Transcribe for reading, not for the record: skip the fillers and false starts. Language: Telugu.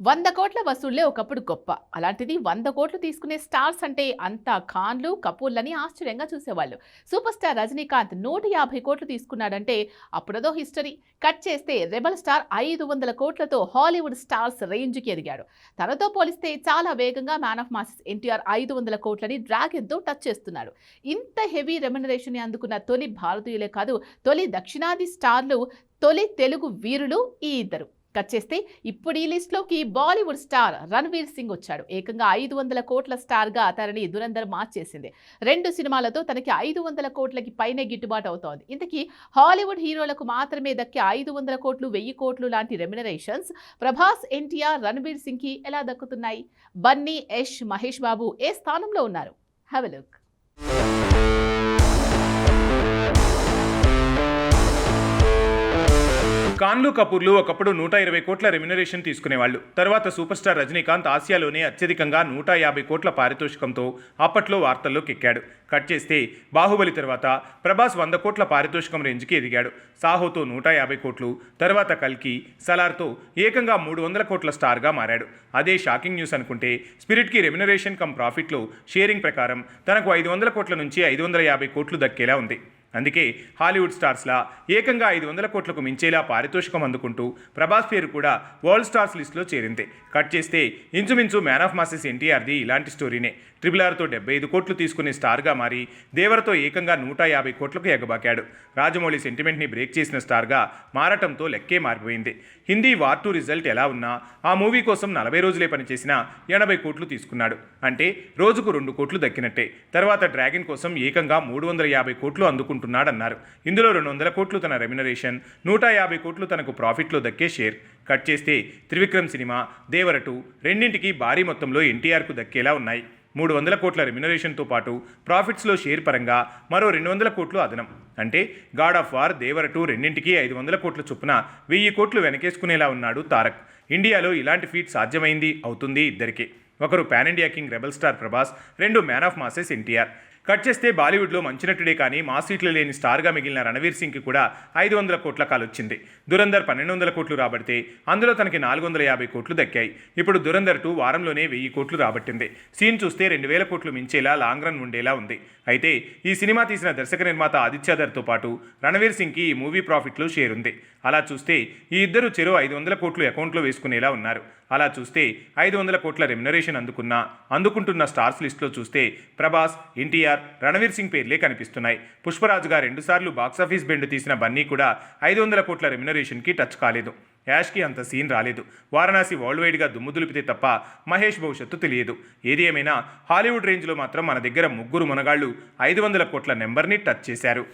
100 కోట్ల వసూళ్లే ఒకప్పుడు గొప్ప. అలాంటిది 100 కోట్లు తీసుకునే స్టార్స్ అంటే అంతా ఖాన్లు, కపూర్లని ఆశ్చర్యంగా చూసేవాళ్ళు. సూపర్ స్టార్ రజనీకాంత్ 150 కోట్లు తీసుకున్నాడంటే అప్పుడదో హిస్టరీ. కట్ చేస్తే రెబల్ స్టార్ 500 కోట్లతో హాలీవుడ్ స్టార్స్ రేంజ్కి ఎదిగాడు. తనతో పోలిస్తే చాలా వేగంగా మ్యాన్ ఆఫ్ మాసెస్ ఎన్టీఆర్ 500 కోట్లని డ్రాగన్తో టచ్ చేస్తున్నాడు. ఇంత హెవీ రెమ్యునరేషన్ ని అందుకున్న తొలి భారతీయులే కాదు, తొలి దక్షిణాది స్టార్లు, తొలి తెలుగు వీరులు ఈ ఇద్దరు. కట్ చేస్తే ఇప్పుడు ఈ లిస్ట్లోకి బాలీవుడ్ స్టార్ రణ్వీర్ సింగ్ వచ్చాడు. ఏకంగా 500 కోట్ల స్టార్గా తనని దురంధర్ మార్చేసింది. 2 సినిమాలతో తనకి 500 కోట్లకి పైనే గిట్టుబాటు అవుతోంది. ఇంతకీ హాలీవుడ్ హీరోలకు మాత్రమే దక్కే 500 కోట్లు, 1000 కోట్లు లాంటి రెమ్యునరేషన్స్ ప్రభాస్, ఎన్టీఆర్, రణ్వీర్ సింగ్కి ఎలా దక్కుతున్నాయి? బన్నీ, యష్, మహేష్ బాబు ఏ స్థానంలో ఉన్నారు? Have a look. ఖాన్లు, కపూర్లు ఒకప్పుడు 120 కోట్ల రెమ్యునరేషన్ తీసుకునేవాళ్లు. తర్వాత సూపర్ స్టార్ రజనీకాంత్ ఆసియాలోనే అత్యధికంగా 150 కోట్ల పారితోషికంతో అప్పట్లో వార్తల్లోకి ఎక్కాడు. కట్ చేస్తే బాహుబలి తర్వాత ప్రభాస్ 100 కోట్ల పారితోషికం రేంజ్కి ఎదిగాడు. సాహోతో 150 కోట్లు, తర్వాత కల్కి, సలార్తో ఏకంగా 300 కోట్ల స్టార్గా మారాడు. అదే షాకింగ్ న్యూస్ అనుకుంటే స్పిరిట్కి రెమ్యునరేషన్ కమ్ ప్రాఫిట్లో షేరింగ్ ప్రకారం తనకు 500 కోట్ల నుంచి 550 కోట్లు దక్కేలా ఉంది. అందుకే హాలీవుడ్ స్టార్స్లా ఏకంగా 500 కోట్లకు మించేలా పారితోషికం అందుకుంటూ ప్రభాస్ పేరు కూడా వరల్డ్ స్టార్స్ లిస్టులో చేరింది. కట్ చేస్తే ఇంచుమించు మ్యాన్ ఆఫ్ మాసెస్ ఎన్టీఆర్ది ఇలాంటి స్టోరీనే. RRRతో 75 కోట్లు తీసుకుని స్టార్గా మారి దేవరతో ఏకంగా 150 కోట్లకు ఎగబాకాడు. రాజమౌళి సెంటిమెంట్ని బ్రేక్ చేసిన స్టార్గా మారటంతో లెక్కే మారిపోయింది. హిందీ వార్ 2 రిజల్ట్ ఎలా ఉన్నా ఆ మూవీ కోసం 40 రోజులే పనిచేసినా 80 కోట్లు తీసుకున్నాడు. అంటే రోజుకు 2 కోట్లు దక్కినట్టే. తర్వాత డ్రాగన్ కోసం ఏకంగా 350 కోట్లు అందుకుంటున్నాడన్నారు. ఇందులో 200 కోట్లు తన రెమ్యునరేషన్, 150 కోట్లు తనకు ప్రాఫిట్లో దక్కే షేర్. కట్ చేస్తే త్రివిక్రమ్ సినిమా, దేవర 2 రెండింటికి భారీ మొత్తంలో ఎన్టీఆర్కు దక్కేలా ఉన్నాయి. 300 కోట్ల రెమ్యునరేషన్తో పాటు ప్రాఫిట్స్లో షేర్ పరంగా మరో 200 కోట్లు అదనం. అంటే గాడ్ ఆఫ్ వార్, దేవర 2 రెండింటికి 500 కోట్ల చొప్పున 1000 కోట్లు వెనకేసుకునేలా ఉన్నాడు తారక్. ఇండియాలో ఇలాంటి ఫీట్ సాధ్యమైంది అవుతుంది ఇద్దరికి. ఒకరు pan India king rebel star Prabhas, 2 man of masses NTR. Cut చేస్తే బాలీవుడ్లో మంచినట్టుడే కానీ మాస్ సీట్లు లేని స్టార్గా మిగిలిన రణవీర్ సింగ్కి కూడా 500 కోట్ల కాలొచ్చింది. దురంధర్ 1200 కోట్లు రాబడితే అందులో తనకి 450 కోట్లు దక్కాయి. ఇప్పుడు దురంధర్ 2 వారంలోనే 1000 కోట్లు రాబట్టింది. సీన్ చూస్తే 2000 కోట్లు మించేలా లాంగ్ రన్ ఉండేలా ఉంది. అయితే ఈ సినిమా తీసిన దర్శక నిర్మాత ఆదిత్యధర్తో పాటు రణవీర్ సింగ్కి ఈ మూవీ ప్రాఫిట్లో షేర్ ఉంది. అలా చూస్తే ఈ ఇద్దరు చెరో 500 కోట్లు అకౌంట్లో వేసుకునేలా ఉన్నారు. అలా చూస్తే 500 కోట్ల రెమ్యునరేషన్ అందుకుంటున్న స్టార్స్ లిస్టులో చూస్తే ప్రభాస్, ఎన్టీఆర్, రణవీర్ సింగ్ పేర్లే కనిపిస్తున్నాయి. పుష్పరాజ్గా 2 సార్లు బాక్సాఫీస్ బెండ్ తీసిన బన్నీ కూడా 500 కోట్ల రెమ్యునరేషన్కి టచ్ కాలేదు. యాష్కి అంత సీన్ రాలేదు. వారణాసి వరల్డ్ వైడ్గా దుమ్ము దులిపితే తప్ప మహేష్ భవిష్యత్తు తెలియదు. ఏది ఏమైనా హాలీవుడ్ రేంజ్లో మాత్రం మన దగ్గర ముగ్గురు మునగాళ్లు 500 కోట్ల నెంబర్ని టచ్ చేశారు.